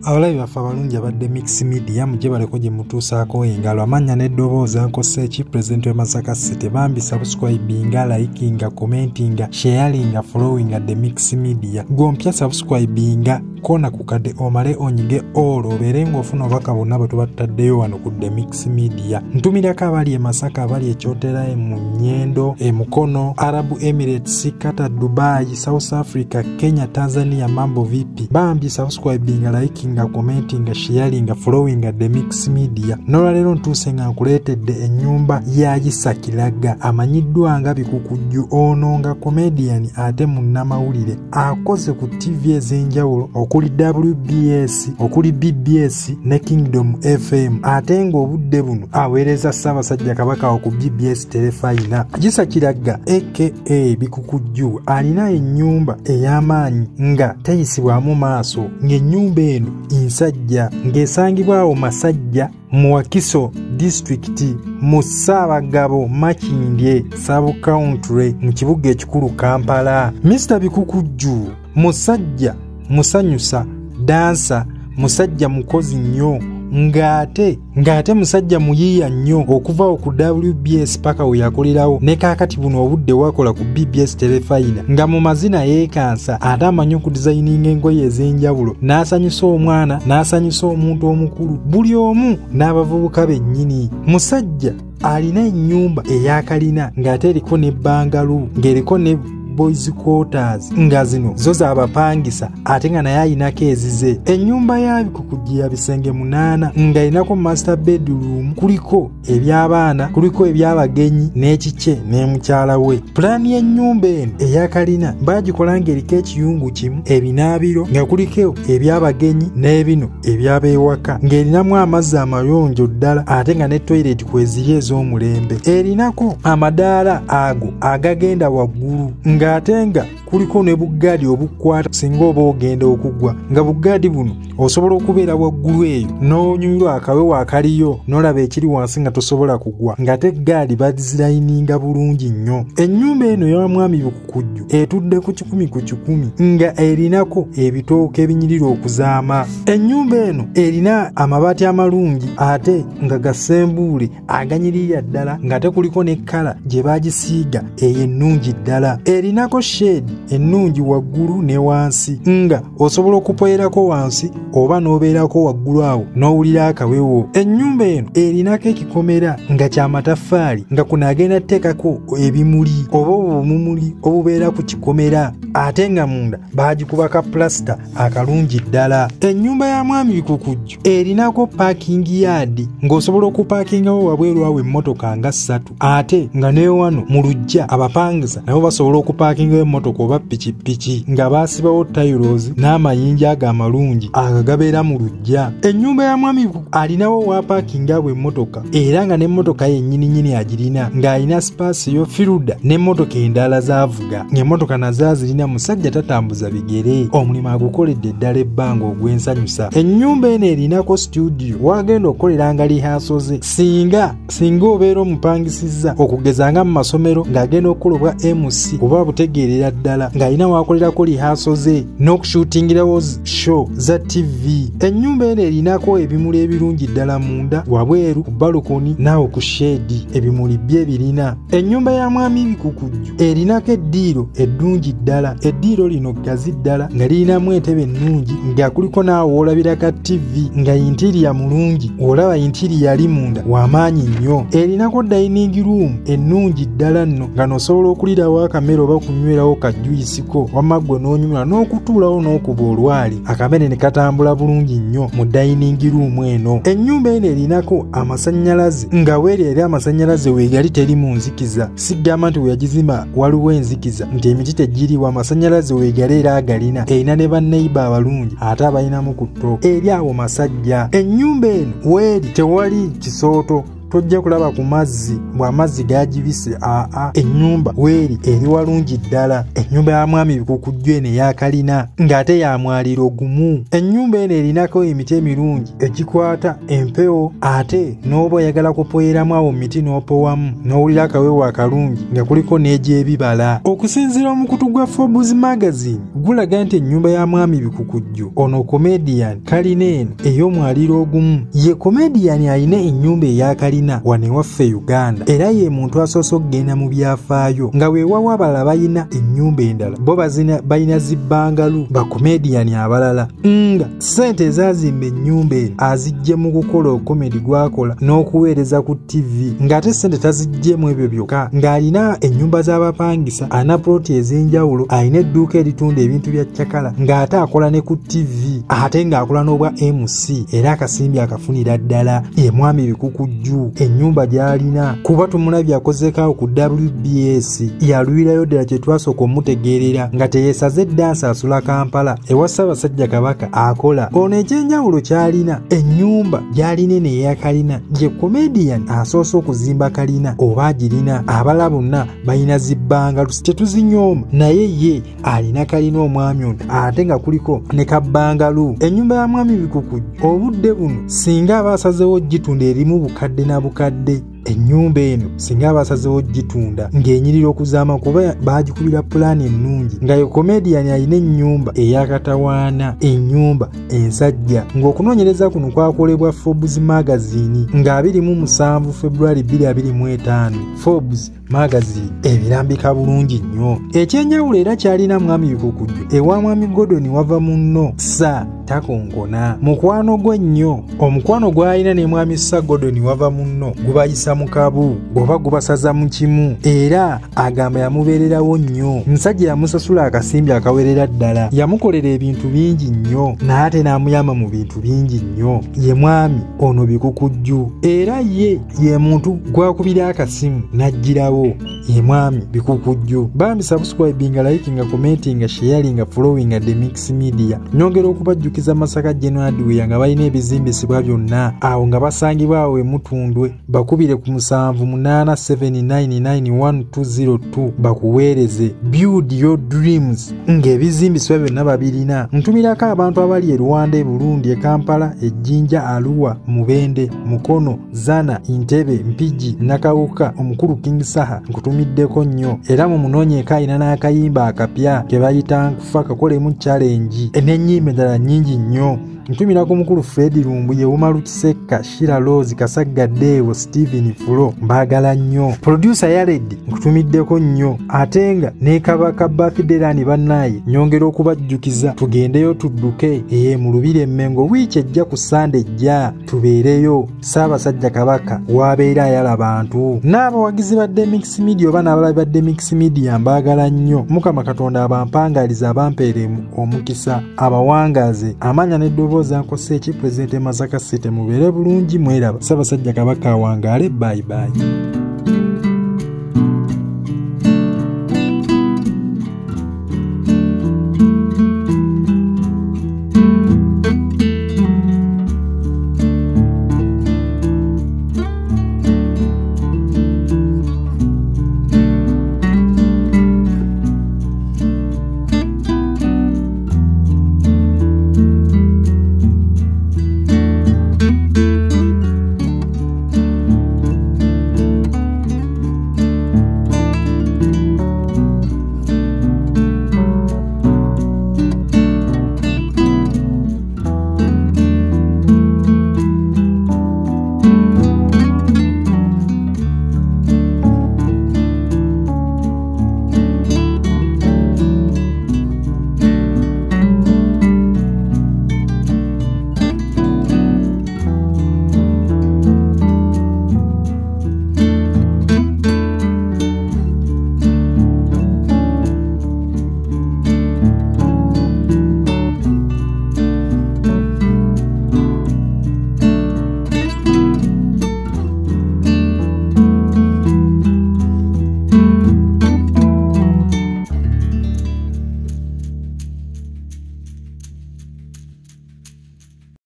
Abalabi baffe abalungi abadde Mix Media mujje baleko gye mutuusaako engalo amanya n'eddoboozi Uncle Sechi President Masaka City bambi subscribinga likinga commentinga sharinga followinga the Mix Media gompya subscribinga kona kukade omale onyige olo oberenga ofuna obaka bonna bwe tubataddeyo wano ku the Mix Media ntumirako abali e Masaka abali ekyotera mu Nyendo Mukono Arab Emirates Qatar Dubai South Africa Kenya Tanzania mambo vipi bambi subscribinga likinga commentinga sharinga followinga the Mix Media nolwalero ntuuse nga nkuleetedde ennyumba ya Isakiraga amanyiddwa nga Bikukujju ono nga comedian ate munnamawulire akoze ku TV ez'enjawulo okuli WBS okuli BBS ne Kingdom FM ate ng'obudde buno aweereza Ssaabasajja Kabaka ku BBS Telefayina. Isakiraga aka Bikukujju alina ennyumba ey'amaanyi nga teyisibwamu maaso ng'ennyumba eno insajja ng'esangibwawo Masajja mu Wakiso District mu Ssaabagabo Makindye Sub Country mu kibuga ekikulu Kampala. Mr. Bikukujju musajja musanyusa dansa musajja mukozi nnyo ngate musajja muyiya nnyo okuva ku WBS paka we yakolerawo ne kaakati buno obudde wakola ku BBS Telefayina nga mu mazina yeekansa ate amanyi okudizayininga engoye ez'enjawulo n'asanyusa omwana n'asanyusa omuntu omukulu buli omu n'abavubuka bennyini. Musajja alina ennyumba eyakalina ng'ate eriko ne bangalu ng'eriko ne boys quarters nga zino zo z'abapangisa ate nga naye ayinako ezize. Ennyumba ya Bikukujju ya bisenge 8 nga inako master bedroom kuliko eby'abaana kuliko eby'abagenyi n'ekike n'emukyala we. Pulaani y'ennyumba eno eyakalina bagikola ng'eriko ekiyungu kimu ebinaabiro nga kuliko eby'abagenyi n'ebino eby'abeewaka ng'erinamu amazzi amayonjo ddala ate nga ne toilet kweziri ez'omulembe. Erinako amadaala ago agagenda waggulu ate nga kuliko ne buggaadi obukwata singa oba ogenda okugwa nga buggaadi buno osobola okubeera waggulu eyo n'onyumirwa akawewo akaliyo n'olaba ekiri wansi nga tosobola kugwa ng'ate eggaadi bazirayininga bulungi nnyo. Ennyumba eno y'omwami Bikukujju etudde ku 10 ku 10 nga erinako ebitooke ebinyirira okuzaama. Ennyumba eno erina amabaati amalungi ate nga gasembuule aganyirira ddala ng'ate kuliko ne kkala gye bagisiiga eyo ennungi ddala. Erinako shade ennungi waggulu ne wansi nga osobola okupoyerako wansi oba n'obeerako waggulu awo n'owulira akawewo. Ennyumba eno erinako ekikomera nga kya mataffaali nga kuno agenda tteekako ebimuli oba obumuli obubeera ku kikomera ate nga munda baagikubaka plasita akalungi ddala. Ennyumba ya mwami Bikukujju erinako parking yard ng'osobola okupaakingawo wabweru awo emmotoka nga 3 ate nga ne wano mu luggya abapangisa nabo basobola okupaakingawo emmotoka oba pikipiki nga baasibawo tayirozi n'amayinja ago amalungi agagabeera mu luggya. Ennyumba ya mwami alinawo waapaakingawo emmotoka era nga n'emmotoka yennyininyini agirina ng'alina spaasiyo firuda n'emmotoka endala z'avuga ng'emmotoka nazo azirina. Musajja tatambuza bigere omulimu agukoledde ddala ebbanga ogw'ensanyusa. Ennyumba eno erinako studio wagenda okukoleranga lihasoze singa obeera omupangisizza okugeza nga mu masomero ng'agenda okukolebwa MC oba butegeerera ddala ng'alina wakolerako lihasoze n'okushuutingirawo show za TV. Ennyumba eno erinako ebimuli ebirungi ddala munda wabweru ku balukoni naawo ku shedi ebimuli bye birina. Ennyumba ya mwami Bikukujju erinako eddiiro eddungi ddala. Eddiiro lino ggazi ddala nga lirinamu entebe ennungi nga kuliko naawe olabira ka TV nga interior mulungi olaba interior yali munda w'amaanyi nnyo. Erinako dining room ennungi ddala nno nga nosobola okulirawo akamere oba kunywerawo kajuyisiko wamma gwe n'onyumira n'okutuulawo n'okuba olwali akamere ne katambula bulungi nnyo mu dining room eno. Ennyumba eno erinako amasannyalaze nga weeri eri amasannyalaze weegali teri mu nzikiza sigamba nti weyagizima waliwo enzikiza nti emiti tegiriwo amasannyalaze weegali era agalina erina ne banneiba abalungi ate abalinamu ku ttooka eri awo Masajja. Ennyumba eno weeri tewali kisooto tojja kulaba ku mazzi bw'amazzi gagibise ennyumba weeri eri walungi ddala. Ennyumba ya mwami Bikukujju eno eya kalina ng'ate ya mwaliro gumu. Ennyumba eno erinako emiti emirungi egikwata empewo, ate n'oba oyagala kupoyeramu awo mu miti n'opowamu n'owulira akawewo akalungi nga kuliko n'egy'ebibala. Okusinziira omukutu gwa Forbes magazine gulaga nti ennyumba ya mwami Bikukujju ono comedian kalina eno ey'omwaliro ogumu ye comedian alina ennyumba eya kalina wano ewaffe Uganda, era ye muntu asoose okugenda mu byafaayo nga weewawo abalala balina ennyumba endala bo balina zibbangalu ba comedian abalala nga ssente ezazimba ennyumba eno azijje mu kukola okomedi gwakola n'okuweereza ku TV, ng'ate ssente tazijjemu ebyo byokka, ng'alina ennyumba z'abapangisa, alina ploti ez'enjawulo, alina edduuka eritunda ebintu bya cakala, ng'ate akola ne ku TV, ate ng'akola n'obwa MC, era akasimbi akafunira ddala ye mwami Bikukujju ennyumba gy'alina, kuba tumulabye akozekaawo ku WBS yalwirayo ddala kye twasooka omutegeerera nga teyeesaze ddansi asula Kampala ewa Ssaabasajja Kabaka akola. Ono ekyenjawulo ky'alina ennyumba gy'alina eno eya kalina ye comedian asoose okuzimba kalina oba agirina, abala bonna balina zibbangalu tetuzinyooma, naye ye alina kalina omwami ono ate nga kuliko ne kabbangalu. Ennyumba ya mwami Bikukujju obudde buno singa abasazeewo gitunda erimu bukadde na bukadde, ennyumba eno singa abasazeewo gitunda ng'enyirira okuzaama kuba baagikubira pulaani ennungi nga ye comedian alina ennyumba eyakatawaana, ennyumba ensajja, ng'okunoonyereza kuno kwakolebwa Forbes magazine nga 27 February 2025. Forbes magazine ebirambika bulungi nnyo. Ekyenjawulo era kyalina mwami Bikukujju ewa mwami Gordon wava munno sa takongona mukwano gwe nnyo. Omukwano gw'alina ne mwami Sir Gordon wava munno gubayisa mu kabu oba gubasaza mu kimu, era agamba yamubeererawo nnyo. Musajja yamusasula akasimbi akawerera ddala, yamukolera ebintu bingi nnyo n'ate n'amuyamba mu bintu bingi nnyo ye mwami ono Bikukujju, era ye muntu gwakubira akasimu n'aggirawo ye mwami Bikukujju. Bambi subscribinga, likinga, commentinga, sharinga, followinga The Mix Media. Nyongera okubajjukiza Masaka General Adway nga balina ebizimbisibwa byonna awo nga basangibwa awo Mutundwe, bakubire ku 78799102 bakuweereze. Build your dreams ng'ebizimbisibwa byonna babirina. Ntumirako abantu abali e Rwanda, e Burundi, e Kampala, e Jjinja, Arua, Mubende, Mukono, Zana, Entebbe, Mpigi, Nakawuka, Omukulu King Saha nkutumiddeko nnyo, era mu munoonyeeko alina n'akayimba akapya ke bayita Nkufa kakolemu challenge n'ennyimba endala nnyingi nnyo. Ntumira ku mukulu Fred Lumbu, Yewuma Lukisekka, Shira Rose, Kasagga Dewo, Steven Fulo mbaagala nnyo. Producer Yared nkutumiddeko nnyo, ate nga ne Kabaka Bafiderani bannaye nyongera okubajjukiza tugendeyo tudduke mu Lubiri Emmengo wiiki ejja ku Sunday ejja tubeereyo. Ssaabasajja Kabaka wabeera ayala abantu. N'abawagizi ba The Mix Media oba n'abalabi ba The Mix Media mbaagala nnyo. Mukama Katonda abampangaliza abampeere omukisa abawangaze amanya n'eddobo zankose ki President Masaka City mubeere bulungi mweraba. Ssaabasajja Kabaka wangaale. Bye bye.